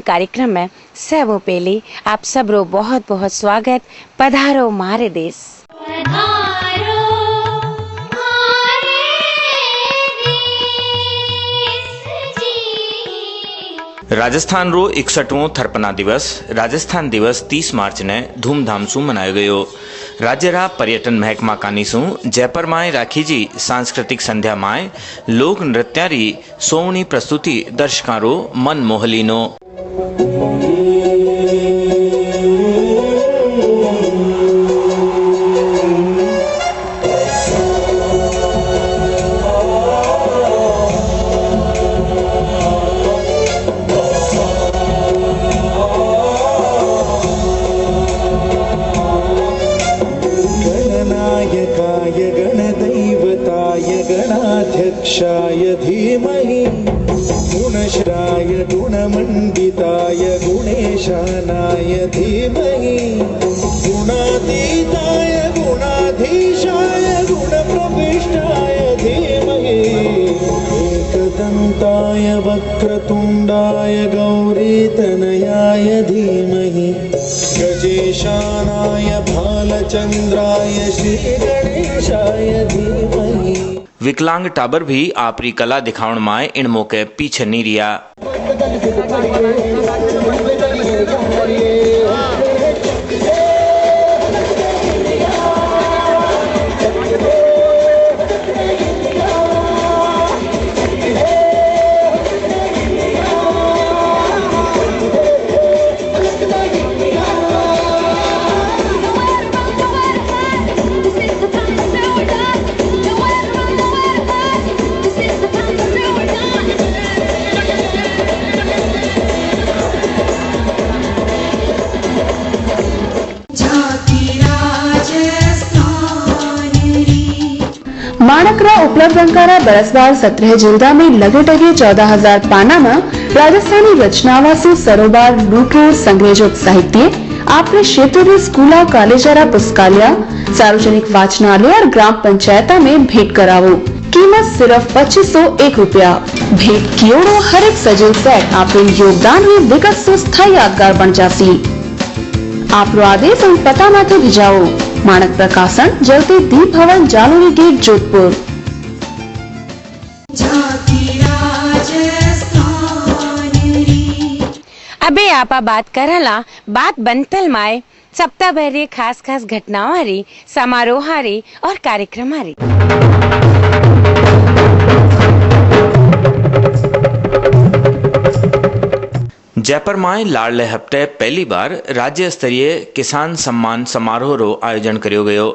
कार्यक्रम में सबो पहले आप सब रो बहुत बहुत स्वागत। पधारो मारे देश। राजस्थान रो 61वां थरपना दिवस राजस्थान दिवस 30 मार्च ने धूमधाम से मनायो गयो। राज्य रा पर्यटन महकमा कानीसु जयपुर माय राखी जी सांस्कृतिक संध्या माय लोक नृत्यारी सोवनी प्रस्तुति दर्शकां रो मन मोहलीनो। गणाध्यक्षाय धीमहि गुणश्राय गुणमण्डिताय गुणेशानाय धीमहि गुणातीताय गुणाधीशाय गुणप्रविष्टाय धीमहि एकदन्ताय वक्रतुण्डाय गौरीतनयाय धीमहि गजेशानाय भालचन्द्राय श्रीगणेशाय धीमहि। विकलांग टाबर भी आपरी कला दिखावण माय इन मौके पीछे नहीं रिया। माणकरा उपलब्ध अंकारा बरसबार 17 जिल्दा में लगे टगे 14,000 पाना में राजस्थानी रचनावा से सरोबार लूटरो संग्रहजोत साहित्य आपने क्षेत्र में स्कूला कॉलेजरा पुस्तकालय सार्वजनिक वाचनालय और ग्राम पंचायता में भेंट करावो। कीमत सिर्फ 2501 रुपया। भेंट कियोड़ो हर एक सजल सेट आपरे योगदान में विगत सो स्थायी यादगार बन जासी। आपरो आदेश और पता माथे भिजाओ। मानक प्रकाशन जलते दीप भवन जालोरी गेट जोधपुर। अबे आपा बात करला बात बनतल माए सप्ताह भर खास खास घटनाओं हरी समारोह हरी और कार्यक्रम हरी। जयपुर माय लाडले हफ्ते पहली बार राज्य स्तरीय किसान सम्मान समारोह रो आयोजन करियो गयो।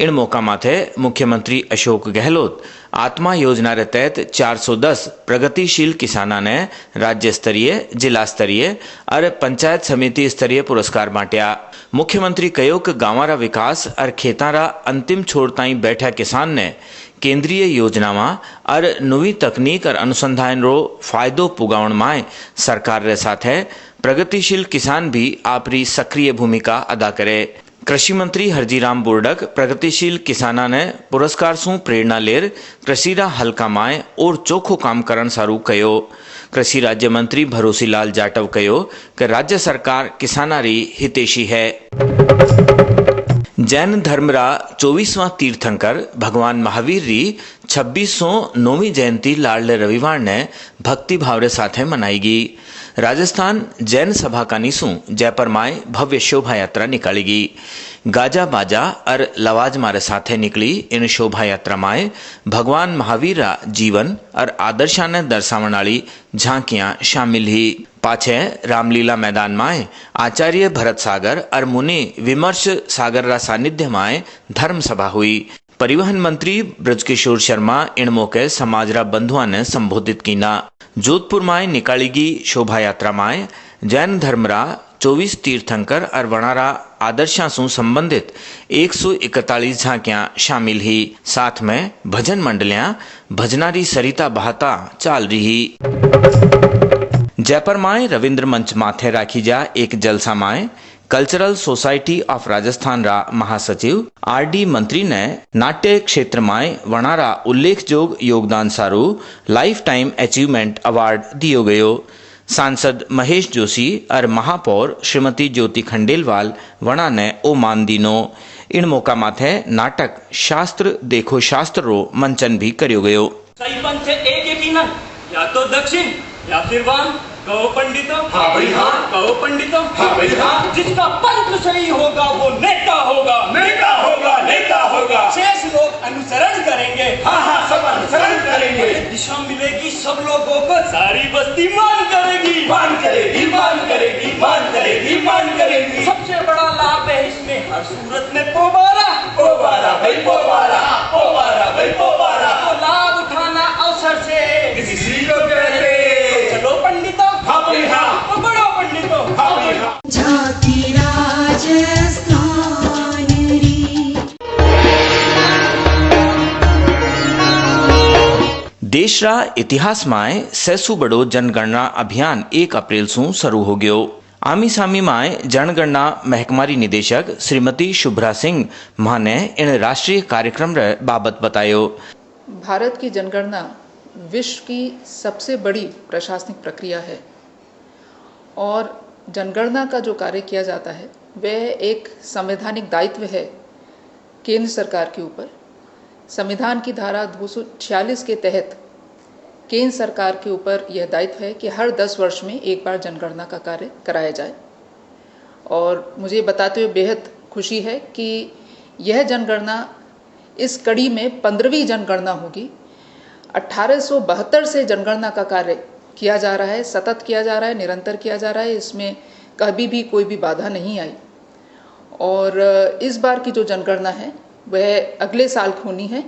इन मौका माथे मुख्यमंत्री अशोक गहलोत आत्मा योजना रे तहत 410 प्रगतिशील किसाना ने राज्य स्तरीय जिला स्तरीय और पंचायत समिति स्तरीय पुरस्कार बांटिया। मुख्यमंत्री कहो कि गांवारा विकास और खेतारा अंतिम छोर ताई बैठा किसान ने केंद्रीय योजनावा और नवी तकनीक और अनुसंधान रो फायदो पुगावण माय सरकार रे साथे प्रगतिशील किसान भी आपरी सक्रिय भूमिका अदा करे। कृषि मंत्री हरजीराम बोर्डक प्रगतिशील किसाना ने पुरस्कार सु प्रेरणा लेर कृषिरा हल्का माय और चोखो काम करन सारू कयो। कृषि राज्य मंत्री भरोसीलाल जाटव कयो कि राज्य सरकार किसानारी हितैषी है। जैन धर्मरा 24वां तीर्थंकर भगवान महावीर री 2609वीं जयंती लाडले रविवार ने भक्ति भाव रे साथे मनाएगी। राजस्थान जैन सभा का निसु जयपुर माय भव्य शोभा यात्रा निकालेगी। गाजा बाजा और लवाज मारे साथे निकली इन शोभा यात्रा माय भगवान महावीर रा जीवन और आदर्शा ने दर्शावण वाली झांकियां शामिल ही। पाछे रामलीला मैदान माय आचार्य भरत सागर और मुनि विमर्श सागर रा सानिध्य माय धर्म सभा हुई। परिवहन मंत्री ब्रजकिशोर शर्मा इन मौके समाजरा बंधुआ ने संबोधित कीना। जोधपुर माय निकालीगी शोभा यात्रा माय जैन धर्मरा 24 तीर्थंकर और वणारा आदर्शा सु संबंधित 141 झांकियां शामिल ही। साथ में भजन मंडलियां भजनारी सरिता बहाता चाल रही। जयपुर माय रविंद्र मंच माथे राखी जा एक जलसा my cultural society of Rajasthan रा महासचिव आरडी मंत्री ने नाट्य क्षेत्र में वणारा उल्लेखजोग योगदान सारू लाइफ टाइम अचीवमेंट अवार्ड दियो गयो। सांसद महेश जोशी और महापौर श्रीमती ज्योति खंडेलवाल वणा ने ओ मान दीनो। इन मौका माथे नाटक शास्त्र देखो शास्त्र रो मंचन भी करियो गयो। सही पंथ है एक यकीनन, या तो दक्षिण या फिर वाम। कहो पंडितों, हाँ भाई हाँ। कहो पंडितों, हाँ भाई हाँ। जिसका पंथ सही होगा वो नेता होगा, नेता होगा, नेता होगा। शेष लोग अनुसरण करेंगे, हाँ हाँ सब अनुसरण करेंगे। दिशा मिलेगी सब लोगों को, सारी बस्ती मान करेगी, मान करेगी, मान करेगी, मान करेगी, मान करेगी। सबसे बड़ा लाभ है इसमें हर सूरत में पोबारा, पोबारा भाई पोबारा, पोबारा भाई पोबारा। तो लाभ उठाना अवसर से किसी को कहते। चलो पंडितों, हाँ भाई हाँ। तो बड़ो पंडितों, हाँ भाई हाँ। जाति राजस्थान री। देश रा इतिहास में सैसु बड़ो जनगणना अभियान 1 अप्रैल से शुरू हो गयो। आमी सामी में जनगणना महकमारी निदेशक श्रीमती शुभ्रा सिंह माने इन राष्ट्रीय कार्यक्रम रे बाबत बतायो। भारत की जनगणना विश्व की सबसे बड़ी प्रशासनिक प्रक्रिया है और जनगणना का जो कार्य किया जाता है वह एक संवैधानिक दायित्व है केंद्र सरकार के ऊपर। संविधान की धारा 246 के तहत केंद्र सरकार के ऊपर यह दायित्व है कि हर 10 वर्ष में एक बार जनगणना का कार्य कराया जाए। और मुझे बताते हुए बेहद खुशी है कि यह जनगणना इस कड़ी में 15वीं जनगणना होगी। 1872 से जनगणना का कार्य किया जा रहा है, सतत किया जा रहा है, निरंतर किया जा रहा है। इसमें कभी भी कोई भी बाधा नहीं आई। और इस बार की जो जनगणना है वह अगले साल होनी है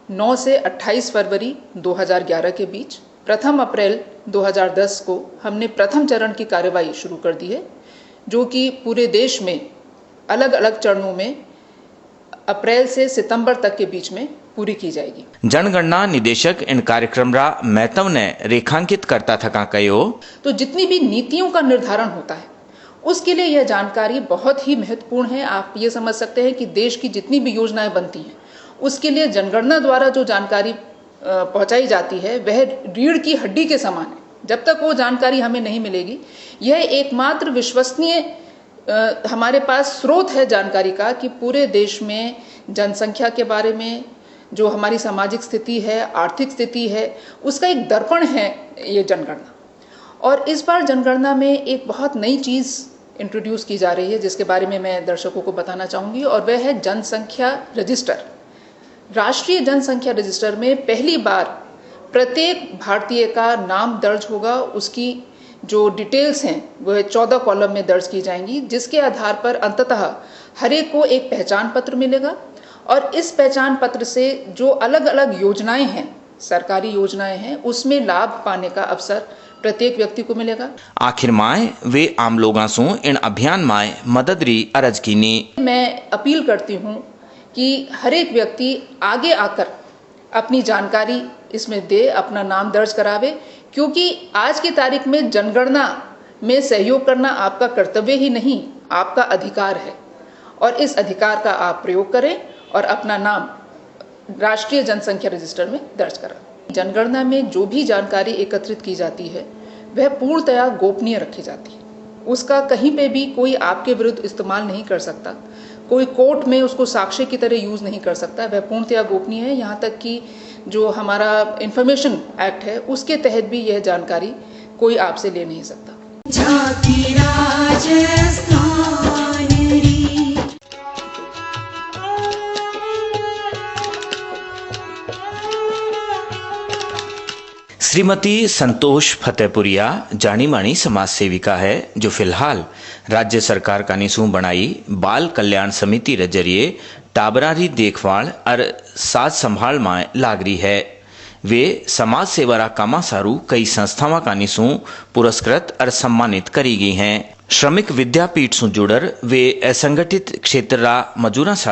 9 से 28 फरवरी 2011 के बीच। 1 अप्रैल 2010 को हमने प्रथम चरण की कार्यवाही शुरू कर दी है, जो कि पूरे देश में अलग अलग चरणों में अप्रैल से सितंबर तक के बीच में पूरी की जाएगी। जनगणना निदेशक इन कार्यक्रम रा महत्व ने रेखांकित करता थका कयो। तो जितनी भी नीतियों का निर्धारण होता है उसके लिए यह जानकारी बहुत ही महत्वपूर्ण है। आप ये समझ सकते हैं कि देश की जितनी भी योजनाएं बनती हैं उसके लिए जनगणना द्वारा जो जानकारी पहुंचाई जाती है वह रीढ़ की हड्डी के समान है। जब तक वो जानकारी हमें नहीं मिलेगी, यह एकमात्र विश्वसनीय हमारे पास स्रोत है जानकारी का कि पूरे देश में जनसंख्या के बारे में जो हमारी सामाजिक स्थिति है, आर्थिक स्थिति है, उसका एक दर्पण है ये जनगणना। और इस बार जनगणना में एक बहुत नई चीज़ इंट्रोड्यूस की जा रही है जिसके बारे में मैं दर्शकों को बताना चाहूँगी, और वह है जनसंख्या रजिस्टर। राष्ट्रीय जनसंख्या रजिस्टर में पहली बार प्रत्येक भारतीय का नाम दर्ज होगा। उसकी जो डिटेल्स हैं वह 14 कॉलम में दर्ज की जाएंगी, जिसके आधार पर अंततः हर एक को एक पहचान पत्र मिलेगा। और इस पहचान पत्र से जो अलग अलग योजनाएं हैं, सरकारी योजनाएं हैं, उसमें लाभ पाने का अवसर प्रत्येक व्यक्ति को मिलेगा। आखिर में वे आम लोगों से इन अभियान में मदद री अर्ज कीनी। मैं अपील करती हूँ कि हर एक व्यक्ति आगे आकर अपनी जानकारी इसमें दे, अपना नाम दर्ज करावे, क्योंकि आज की तारीख में जनगणना में सहयोग करना आपका कर्तव्य ही नहीं, आपका अधिकार है। और इस अधिकार का आप प्रयोग करें और अपना नाम राष्ट्रीय जनसंख्या रजिस्टर में दर्ज कराएं। जनगणना में जो भी जानकारी एकत्रित की जाती है वह पूर्णतया गोपनीय रखी जाती है। उसका कहीं पे भी कोई आपके विरुद्ध इस्तेमाल नहीं कर सकता, कोई कोर्ट में उसको साक्ष्य की तरह यूज नहीं कर सकता। वह पूर्णतया गोपनीय है। यहाँ तक कि जो हमारा इंफॉर्मेशन एक्ट है उसके तहत भी यह जानकारी कोई आपसे ले नहीं सकता। जाति राजस्थान री। श्रीमती संतोष फतेहपुरिया जानी मानी समाज सेविका है, जो फिलहाल राज्य सरकार का निसू बनाई बाल कल्याण समिति रे जरिए टाबरारी देखभाल और साज संभाल में लागरी है। वे समाज सेवा रा कामा सारू कई संस्थावां का निसू पुरस्कृत और सम्मानित करी गई हैं। श्रमिक विद्यापीठ से जुड़र वे असंगठित क्षेत्र रा मजूरा